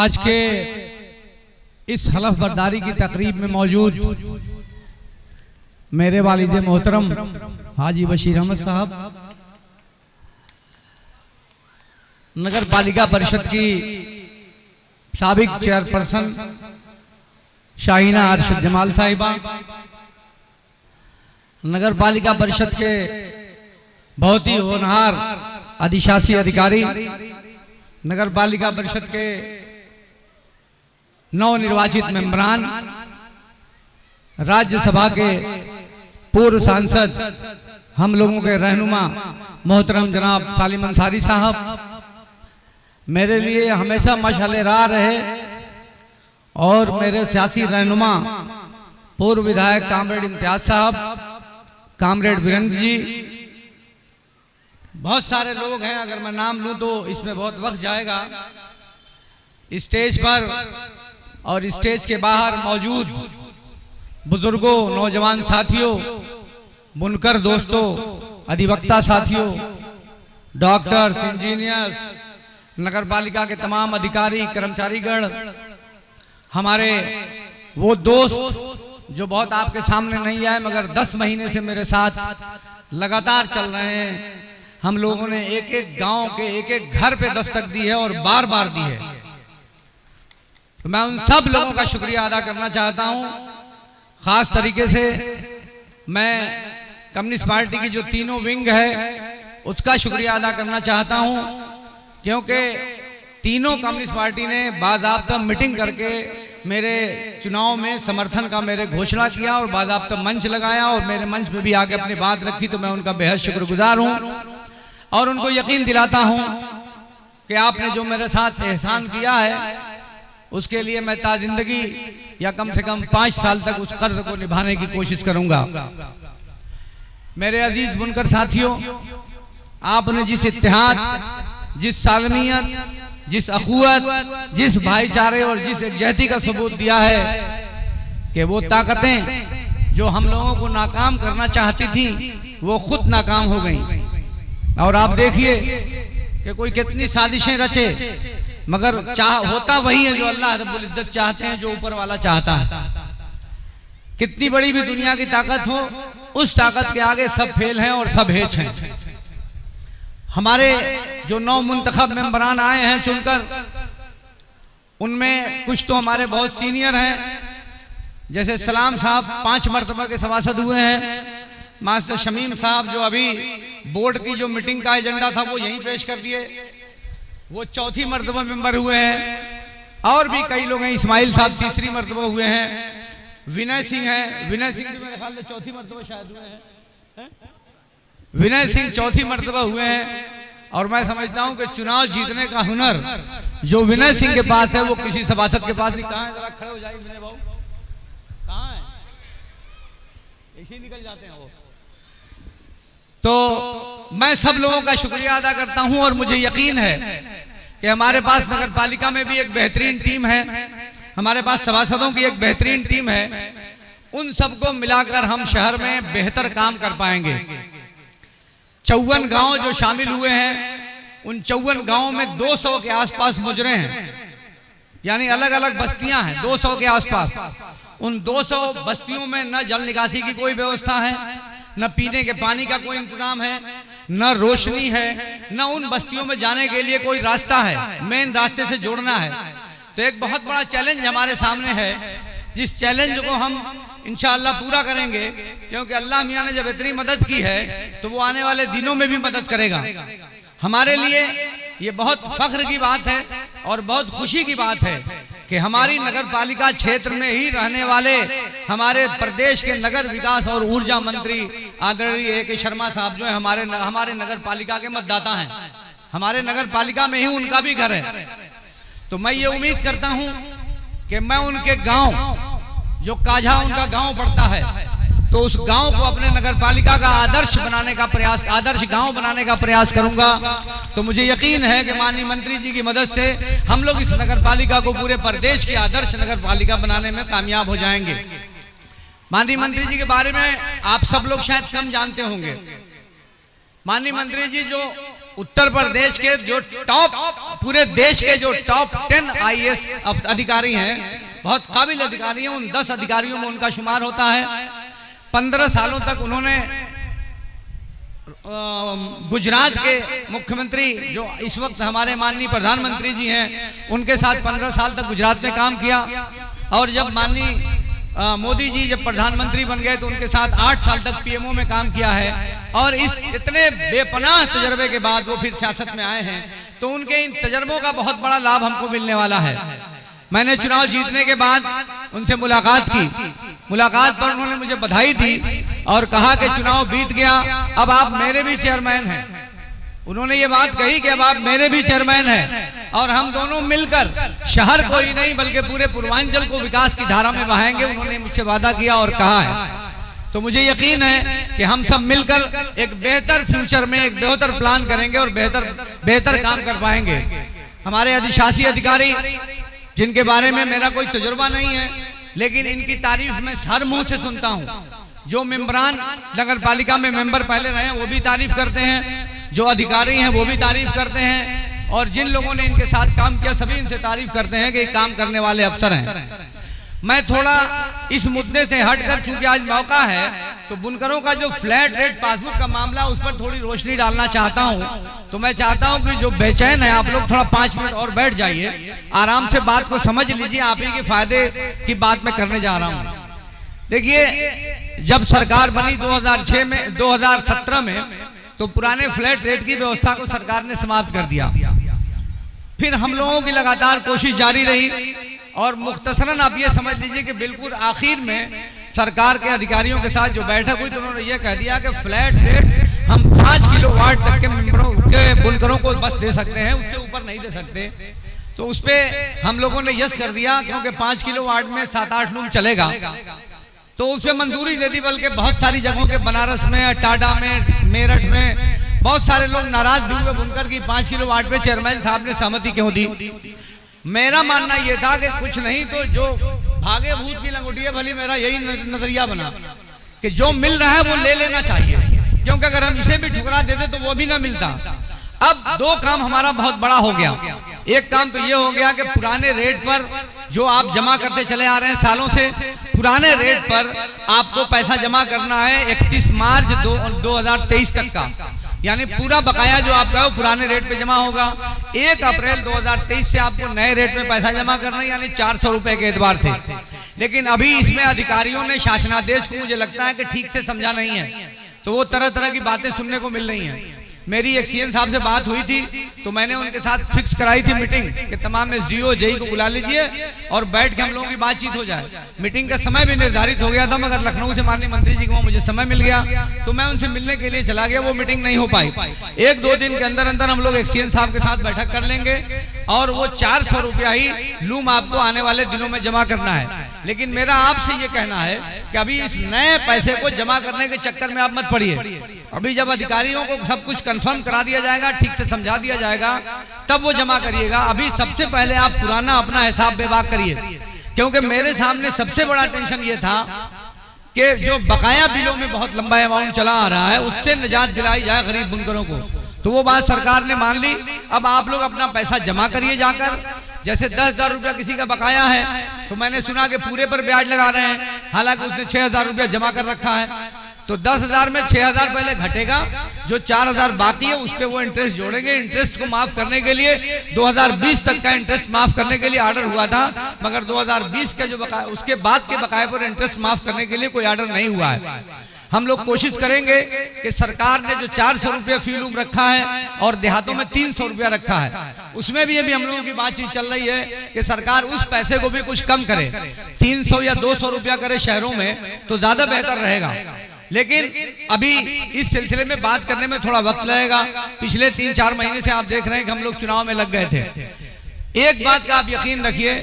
आज के इस हलफ बर्दारी की तकरीब में मौजूद मेरे वालिद मोहतरम हाजी बशीर अहमद साहब, नगर पालिका परिषद की साबिक चेयरपर्सन शाहीना अरशद जमाल साहिबा, नगर पालिका परिषद के बहुत ही होनहार अधिशासी अधिकारी, नगर पालिका परिषद के नवनिर्वाचित मेंबरान, राज्यसभा के पूर्व सांसद, हम लोगों के रहनुमा मोहतरम जनाब सालिम अंसारी साहब, मेरे लिए हमेशा मशाले राह रहे और मेरे सियासी रहनुमा पूर्व विधायक कामरेड इम्तियाज साहब, कामरेड वीरेंद्र जी, बहुत सारे लोग हैं, अगर मैं नाम लूं तो इसमें बहुत वक्त जाएगा। स्टेज पर और स्टेज के बाहर मौजूद बुजुर्गों, नौजवान साथियों, बुनकर दोस्तों, अधिवक्ता साथियों, डॉक्टर्स, इंजीनियर्स, नगर पालिका के तमाम अधिकारी, कर्मचारीगण, हमारे वो दोस्त जो बहुत आपके सामने नहीं आए मगर 10 महीने से मेरे साथ लगातार चल रहे हैं। हम लोगों ने एक एक गांव के एक एक घर पे दस्तक दी है और बार बार दी है। तो मैं उन सब लोगों का शुक्रिया अदा करना चाहता हूं। खास तरीके से मैं कम्युनिस्ट पार्टी की जो तीनों विंग है उसका शुक्रिया अदा करना चाहता हूं, क्योंकि तीनों कम्युनिस्ट पार्टी ने बाज़ाब्ता मीटिंग करके मेरे चुनाव में समर्थन का मेरे घोषणा किया और बाज़ाब्ता मंच लगाया और मेरे मंच पे भी आके अपनी बात रखी। तो मैं उनका बेहद शुक्रगुजार हूं और उनको यकीन दिलाता हूं कि आपने जो मेरे साथ एहसान किया है उसके लिए मैं ताजिंदगी या कम से कम 5 साल तक उस कर्ज को निभाने की कोशिश करूंगा। मेरे अजीज बुनकर साथियों, आपने जिस इत्तेहाद, जिस सालमियत, जिस अखुवत, जिस भाईचारे और जिस एकजहती का सबूत दिया है कि वो ताकतें जो हम लोगों को नाकाम करना चाहती थी वो खुद नाकाम हो गई। और आप देखिए कि कोई कितनी साजिशें रचे मगर होता वही है जो अल्लाह रब्बुल इज्जत चाहते हैं, जो ऊपर वाला चाहता है। कितनी बड़ी भी दुनिया की ताकत हो, उस ताकत के आगे सब फेल हैं और सब हेच हैं। हमारे जो 9 मुंतखब मेंबरान आए हैं सुनकर, उनमें कुछ तो हमारे बहुत सीनियर हैं, जैसे सलाम साहब 5 मरतबा के सभासद हुए हैं, मास्टर शमीम साहब जो अभी बोर्ड की जो मीटिंग का एजेंडा था वो यहीं पेश कर दिए, वो 4थी मरतबा मेंबर हुए हैं, और भी कई लोग हैं। इस्माइल साहब 3री मरतबा हुए हैं, विनय सिंह है, विनय सिंह भी मेरे ख्याल में 4थी मरतबा शायद हुए हैं, विनय सिंह 4थी मरतबा हुए हैं। और मैं समझता हूं कि चुनाव जीतने का हुनर जो विनय सिंह के पास है वो किसी सभासद के पास नहीं। कहां है, जरा खड़े हो जाइए विनय बाबू, कहां है, ऐसे ही निकल जाते हैं वो। तो मैं सब लोगों का शुक्रिया अदा करता हूं और मुझे यकीन है कि हमारे पास नगर पालिका में भी एक बेहतरीन टीम है, हमारे पास सभासदों की एक बेहतरीन टीम है। उन सबको मिलाकर हम शहर में बेहतर काम कर पाएंगे। 54 गांव जो शामिल हुए हैं, उन 54 गांवों में 200 के आसपास मुजरे हैं, यानी अलग अलग बस्तियां हैं 200 के आसपास। उन 200 बस्तियों में न जल निकासी की कोई व्यवस्था है, न पीने के पानी का कोई इंतजाम है, न रोशनी है, न उन बस्तियों में जाने के लिए कोई रास्ता है, मेन रास्ते से जोड़ना है। तो एक बहुत बड़ा चैलेंज हमारे सामने है, जिस चैलेंज को हम इंशाअल्लाह पूरा करेंगे, क्योंकि अल्लाह मियां ने जब इतनी मदद की है तो वो आने वाले दिनों में भी मदद करेगा। हमारे लिए ये बहुत फख्र की बात है और बहुत खुशी की बात है कि हमारी नगर पालिका क्षेत्र में ही रहने वाले हमारे प्रदेश के नगर विकास और ऊर्जा मंत्री आदरणीय A.K. शर्मा साहब जो है हमारे नगर पालिका के मतदाता हैं, हमारे नगर पालिका में ही उनका भी घर है। तो मैं ये उम्मीद करता हूं कि मैं उनके गांव, जो काझा उनका गांव पड़ता है, तो उस गांव को अपने नगर पालिका का आदर्श बनाने का प्रयास, आदर्श गांव बनाने का प्रयास करूंगा। तो मुझे यकीन है कि माननीय मंत्री जी की मदद से हम लोग इस नगर पालिका को पूरे प्रदेश की आदर्श नगर पालिका बनाने में कामयाब हो जाएंगे। माननीय मंत्री जी के बारे में आप सब लोग शायद कम जानते होंगे। माननीय मंत्री जी जो उत्तर प्रदेश के जो टॉप, पूरे देश के जो टॉप 10 IAS अधिकारी हैं, बहुत काबिल अधिकारी हैं, उन 10 अधिकारियों में उनका शुमार होता है। 15 सालों तक उन्होंने गुजरात के मुख्यमंत्री जो इस वक्त हमारे माननीय प्रधानमंत्री जी हैं, उनके साथ 15 साल तक गुजरात में काम किया। और जब माननीय मोदी जी जब प्रधानमंत्री बन गए तो उनके साथ 8 साल तक PMO में काम किया है। और इस इतने बेपनाह तजर्बे के बाद वो फिर सियासत में आए हैं, तो उनके इन तजर्बों का बहुत बड़ा लाभ हमको मिलने वाला है। मैंने चुनाव जीतने के बाद उनसे मुलाकात की। मुलाकात पर उन्होंने मुझे बधाई दी और कहा कि चुनाव बीत गया, अब आप मेरे भी चेयरमैन हैं। उन्होंने ये बात कही कि अब आप मेरे भी चेयरमैन हैं और हम दोनों मिलकर शहर को ही नहीं बल्कि पूरे पूर्वांचल को विकास की धारा में बहाएंगे। उन्होंने मुझसे वादा किया और कहा है। तो मुझे यकीन है कि हम सब मिलकर एक बेहतर फ्यूचर में एक बेहतर प्लान करेंगे और बेहतर काम कर पाएंगे। हमारे अधिशासी अधिकारी, जिनके बारे में मेरा कोई तजुर्बा नहीं है, लेकिन इनकी तारीफ मैं हर मुंह से सुनता हूँ। जो मेंबरान नगर पालिका में मेंबर पहले रहे हैं वो भी तारीफ करते हैं, जो अधिकारी हैं वो भी तारीफ करते हैं, और जिन लोगों ने इनके साथ काम किया सभी इनसे तारीफ करते हैं कि काम करने वाले अफसर हैं। मैं थोड़ा इस मुद्दे से हटकर, चूंकि आज मौका है, तो बुनकरों का जो फ्लैट रेट पासबुक का मामला उस पर थोड़ी रोशनी डालना चाहता हूं। तो मैं चाहता हूं कि जो बेचैन है आप लोग थोड़ा 5 मिनट और बैठ जाइए, आराम से बात को समझ लीजिए। आप ही के फायदे की बात मैं करने जा रहा हूं। देखिए, जब सरकार बनी 2006 में 2017 में, तो पुराने फ्लैट रेट की व्यवस्था को सरकार ने समाप्त कर दिया। फिर हम लोगों की लगातार कोशिश जारी रही और मुख्तसरन आप ये समझ लीजिए कि बिल्कुल आखिर में सरकार के अधिकारियों के साथ जो बैठक हुई तो उन्होंने ये कह दिया कि फ्लैट रेट हम 5 किलोवाट तक के मेंबरों के बुनकरों को बस दे सकते हैं, उससे ऊपर नहीं दे सकते। तो उस पर हम लोगों ने यस कर दिया, क्योंकि 5 किलोवाट में 7-8 लूम चलेगा, तो उसे मंजूरी दे दी। बल्कि बहुत सारी जगहों के, बनारस में, टाडा में, मेरठ में बहुत सारे लोग नाराज भी हुए बुनकर की 5 किलोवाट पे चेयरमैन साहब ने सहमति क्यों दी। मेरा मानना यह था कि कुछ नहीं तो जो भागे भूत की लंगोटिया भली, मेरा यही नजरिया बना कि जो मिल रहा है वो ले लेना चाहिए, क्योंकि अगर हम इसे भी ठुकरा देते तो वो भी ना मिलता। अब 2 काम हमारा बहुत बड़ा हो गया। एक काम तो ये हो गया कि पुराने रेट पर जो आप जमा करते चले आ रहे हैं सालों से, पुराने रेट पर आपको पैसा जमा करना है 31 मार्च 2023 तक का, यानी पूरा बकाया जो आपका वो पुराने रेट पे जमा होगा। 1 अप्रैल 2023 से आपको नए रेट में पैसा जमा करना है, यानी 400 रुपए के एतबार से। लेकिन अभी इसमें अधिकारियों ने शासनादेश को मुझे लगता है कि ठीक से समझा नहीं है, तो वो तरह तरह की बातें सुनने को मिल रही हैं। मेरी एक CM साहब से बात हुई थी तो मैंने उनके साथ फिक्स कराई थी मीटिंग कि तमाम SDO JE को बुला लीजिए और बैठ के हम लोगों की बातचीत हो जाए। मीटिंग का समय भी निर्धारित हो गया था, मगर लखनऊ से माननीय मंत्री जी को मुझे समय मिल गया तो मैं उनसे मिलने के लिए चला गया। वो मीटिंग नहीं हो पाई। 1-2 दिन के अंदर अंदर हम लोग एक CM साहब के साथ बैठक कर लेंगे और वो 400 रुपया ही लूम आपको आने वाले दिनों में जमा करना है। लेकिन मेरा आपसे ये कहना है कि अभी इस नए पैसे को जमा करने के चक्कर में आप मत पड़िए। अभी जब अधिकारियों को सब कुछ कंफर्म करा दिया जाएगा, ठीक से समझा दिया जाएगा, तब वो जमा करिएगा। अभी सबसे पहले आप पुराना अपना हिसाब बेबाक करिए, क्योंकि मेरे सामने सबसे बड़ा टेंशन ये था कि जो बकाया बिलों में बहुत लंबा अमाउंट चला आ रहा है उससे निजात दिलाई जाए गरीब बुनकरों को। तो वो बात सरकार ने मान ली। अब आप लोग अपना पैसा जमा करिए जाकर। जैसे 10,000 रुपया किसी का बकाया है तो मैंने सुना कि पूरे पर ब्याज लगा रहे हैं, हालांकि उसने 6,000 रुपया जमा कर रखा है। तो 10,000 में 6,000 पहले घटेगा, जो 4,000 बाकी है उस पर वो इंटरेस्ट जोड़ेंगे। इंटरेस्ट को माफ करने के लिए 2020 तक का इंटरेस्ट माफ करने के लिए ऑर्डर हुआ था, मगर 2020 का जो बकाया, उसके बाद के बकाये पर इंटरेस्ट माफ करने के लिए कोई ऑर्डर नहीं हुआ है। हम लोग कोशिश करेंगे कि सरकार ने जो 400 रुपया फी लूम रखा है और देहातों में 300 रुपया रखा है, उसमें भी अभी हम लोगों की बातचीत चल रही है कि सरकार उस पैसे को भी कुछ कम करे, 300 या 200 रुपया करे शहरों में तो ज्यादा बेहतर रहेगा। लेकिन अभी इस सिलसिले में बात करने में थोड़ा वक्त लगेगा। पिछले 3-4 महीने से आप देख रहे हैं कि हम लोग चुनाव में लग गए थे। एक बात का आप यकीन रखिए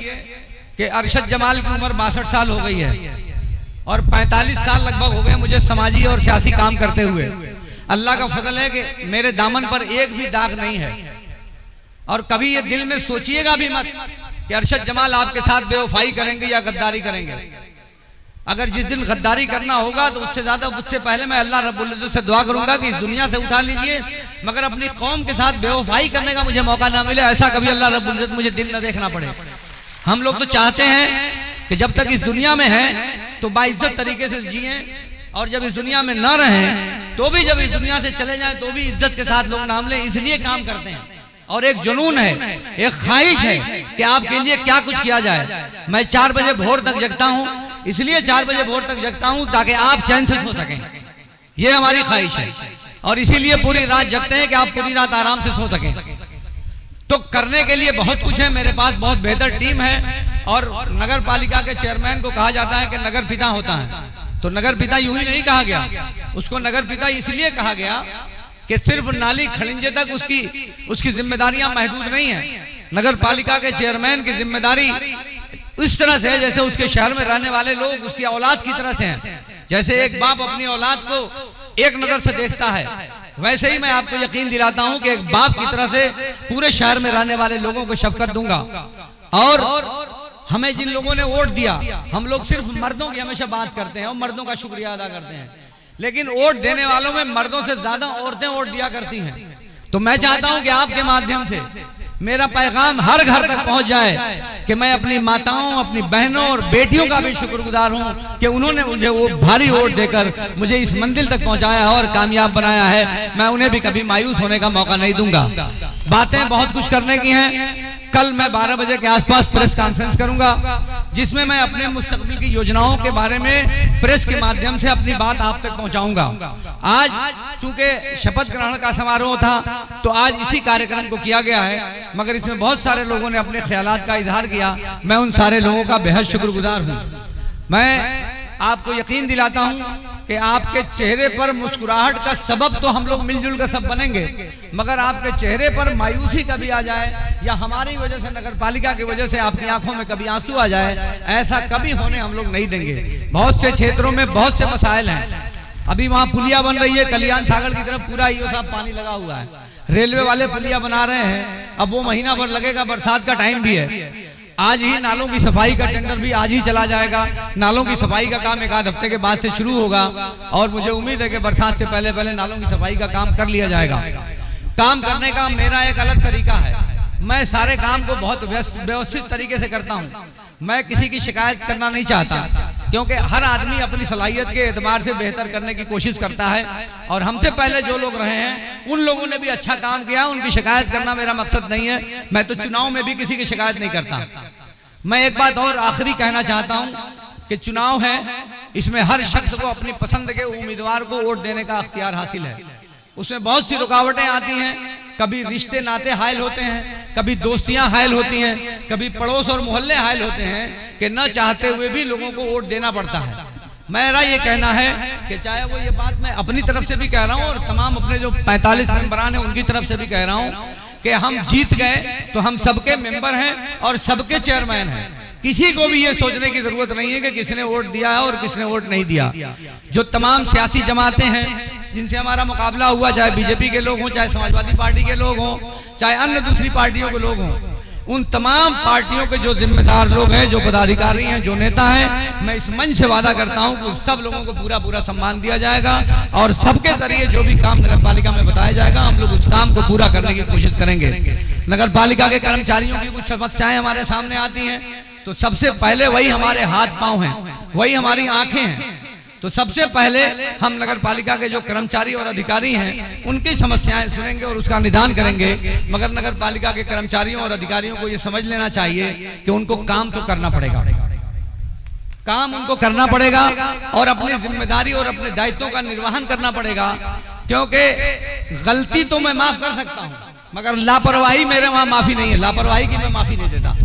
कि अरशद जमाल की उम्र 62 साल हो गई है और 45 साल लगभग हो गए मुझे समाजी और सियासी काम करते हुए। अल्लाह का फजल है कि मेरे दामन पर एक भी दाग नहीं है। और कभी ये दिल में सोचिएगा भी मत कि अरशद जमाल आपके साथ बेवफाई करेंगे या गद्दारी करेंगे। अगर जिस दिन गद्दारी करना होगा तो उससे पहले मैं अल्लाह रब्बुल इज्जत से दुआ करूंगा कि इस दुनिया से उठा लीजिए, मगर अपनी कौम के साथ बेवफाई करने का मुझे मौका ना मिले, ऐसा कभी अल्लाह रब्बुल इज्जत मुझे दिन न देखना पड़े। हम लोग तो चाहते हैं कि जब तक इस दुनिया में हैं तो बाइज्जत तरीके से जिए, और जब इस दुनिया में न रहें तो भी जब इस दुनिया से चले जाएं तो भी इज्जत के साथ लोग नाम लें, इसलिए काम करते हैं। और एक जुनून है, एक ख्वाहिश है कि आपके लिए क्या कुछ किया जाए। मैं 4 बजे भोर तक जगता हूँ, इसलिए 4 बजे भोर तक जगता हूँ ताकि आप चैन से सो सकें, ये हमारी ख्वाहिश है। और इसीलिए पूरी रात जगते हैं कि आप पूरी रात आराम से सो सकें। तो करने के लिए बहुत कुछ है, मेरे पास बहुत बेहतर टीम है। और नगर पालिका के चेयरमैन को कहा जाता है कि नगर पिता होता है, तो नगर पिता यूं ही नहीं कहा गया, उसको नगर पिता इसलिए कहा गया कि सिर्फ नाली खड़िंजे तक उसकी जिम्मेदारियां महदूद नहीं है। नगर पालिका के चेयरमैन की जिम्मेदारी इस तरह से है जैसे उसके शहर में रहने वाले लोग उसकी औलाद की तरह से हैं। जैसे एक बाप अपनी औलाद को एक नजर से देखता है, वैसे ही मैं आपको यकीन दिलाता हूं कि एक बाप की तरह से पूरे शहर में रहने वाले लोगों को शफकत दूंगा। और हमें जिन लोगों ने वोट दिया, हम लोग सिर्फ मर्दों की हमेशा बात करते हैं और मर्दों का शुक्रिया अदा करते हैं, लेकिन वोट देने वालों में मर्दों से ज्यादा औरतें वोट दिया करती हैं। तो मैं चाहता हूं कि आपके माध्यम से मेरा पैगाम हर घर तक पहुंच जाए कि मैं अपनी माताओं, अपनी बहनों और बेटियों का भी शुक्रगुजार हूं कि उन्होंने मुझे वो भारी वोट देकर मुझे इस मंजिल तक पहुंचाया है और कामयाब बनाया है। मैं उन्हें भी कभी मायूस होने का मौका नहीं दूंगा। बातें बहुत कुछ करने की हैं। कल मैं 12 बजे के आसपास प्रेस कॉन्फ्रेंस करूंगा, जिसमें मैं अपने मुस्तकबिल की योजनाओं के बारे में प्रेस के माध्यम से अपनी बात आप तक पहुंचाऊंगा। आज चूंकि शपथ ग्रहण का समारोह था तो आज इसी कार्यक्रम को किया गया है, मगर इसमें बहुत सारे लोगों ने अपने ख्यालात का इजहार किया। मैं उन सारे लोगों का बेहद शुक्रगुजार हूं। मैं आपको यकीन दिलाता हूं कि आपके चेहरे पर मुस्कुराहट का सबब तो हम लोग मिलजुल कर सब बनेंगे, मगर आपके चेहरे पर मायूसी कभी आ जाए या हमारी वजह से, नगर पालिका की वजह से आपकी आंखों में कभी आंसू आ जाए, ऐसा कभी होने हम लोग नहीं देंगे। बहुत से क्षेत्रों में बहुत से मसाइल हैं। अभी वहाँ पुलिया बन रही है, कल्याण सागर की तरफ पूरा ईओ साहब पानी लगा हुआ है। रेलवे वाले पुलिया बना रहे हैं, अब वो महीना भर लगेगा, बरसात का टाइम भी है। आज ही नालों की सफाई का टेंडर भी आज ही चला जाएगा। नालों की सफाई का काम 1 आध हफ्ते के बाद से शुरू होगा और मुझे उम्मीद है कि बरसात से पहले पहले नालों की सफाई का काम कर लिया जाएगा। काम करने का मेरा एक अलग तरीका है। मैं सारे काम को बहुत व्यवस्थित तरीके से करता हूँ। मैं किसी की शिकायत करना नहीं चाहता, क्योंकि हर आदमी अपनी सलाहियत के एतबार से बेहतर करने की कोशिश करता है। और हमसे पहले जो लोग रहे हैं उन लोगों ने भी अच्छा काम किया, उनकी शिकायत करना मेरा मकसद नहीं है। मैं तो चुनाव में भी किसी की शिकायत नहीं करता। मैं एक बात और आखिरी कहना चाहता हूँ कि चुनाव है, इसमें हर शख्स को अपनी पसंद के उम्मीदवार को वोट देने का अख्तियार हासिल है। उसमें बहुत सी रुकावटें आती हैं, कभी रिश्ते नाते हायल होते हैं, कभी दोस्तियां हायल होती हैं, कभी पड़ोस और मोहल्ले हायल होते हैं कि न चाहते हुए भी लोगों को वोट देना पड़ता है। मेरा ये कहना है कि चाहे वो ये बात मैं अपनी तरफ से भी कह रहा हूँ और तमाम अपने जो 45 मेंबरान हैं उनकी तरफ से भी कह रहा हूँ कि हम जीत गए तो हम सबके मेंबर हैं और सबके चेयरमैन हैं। किसी को भी ये सोचने की जरूरत नहीं है कि किसने वोट दिया है और किसने वोट नहीं दिया। जो तमाम सियासी जमातें हैं जिनसे हमारा मुकाबला हुआ, चाहे बीजेपी के लोग हों, चाहे समाजवादी पार्टी के लोग हों, चाहे अन्य दूसरी पार्टियों के लोग हों, उन तमाम पार्टियों के जो जिम्मेदार लोग हैं, जो पदाधिकारी हैं, जो नेता हैं, मैं इस मंच से वादा करता हूं कि सब लोगों को पूरा पूरा सम्मान दिया जाएगा और सबके जरिए जो भी काम नगर पालिका में बताया जाएगा हम लोग उस काम को पूरा करने की कोशिश करेंगे। नगर पालिका के कर्मचारियों की कुछ समस्याएं हमारे सामने आती हैं तो सबसे पहले वही हमारे हाथ पांव हैं, वही हमारी आंखें हैं। तो सबसे पहले हम नगर पालिका के जो कर्मचारी और अधिकारी हैं उनकी समस्याएं सुनेंगे और उसका निदान करेंगे। मगर नगर पालिका के कर्मचारियों और अधिकारियों को ये समझ लेना चाहिए कि उनको काम तो करना पड़ेगा, काम उनको करना पड़ेगा और अपनी जिम्मेदारी और अपने दायित्वों का निर्वहन करना पड़ेगा। क्योंकि गलती तो मैं माफ कर सकता हूं, मगर लापरवाही मेरे वहां माफी नहीं है, लापरवाही की मैं माफी नहीं देता।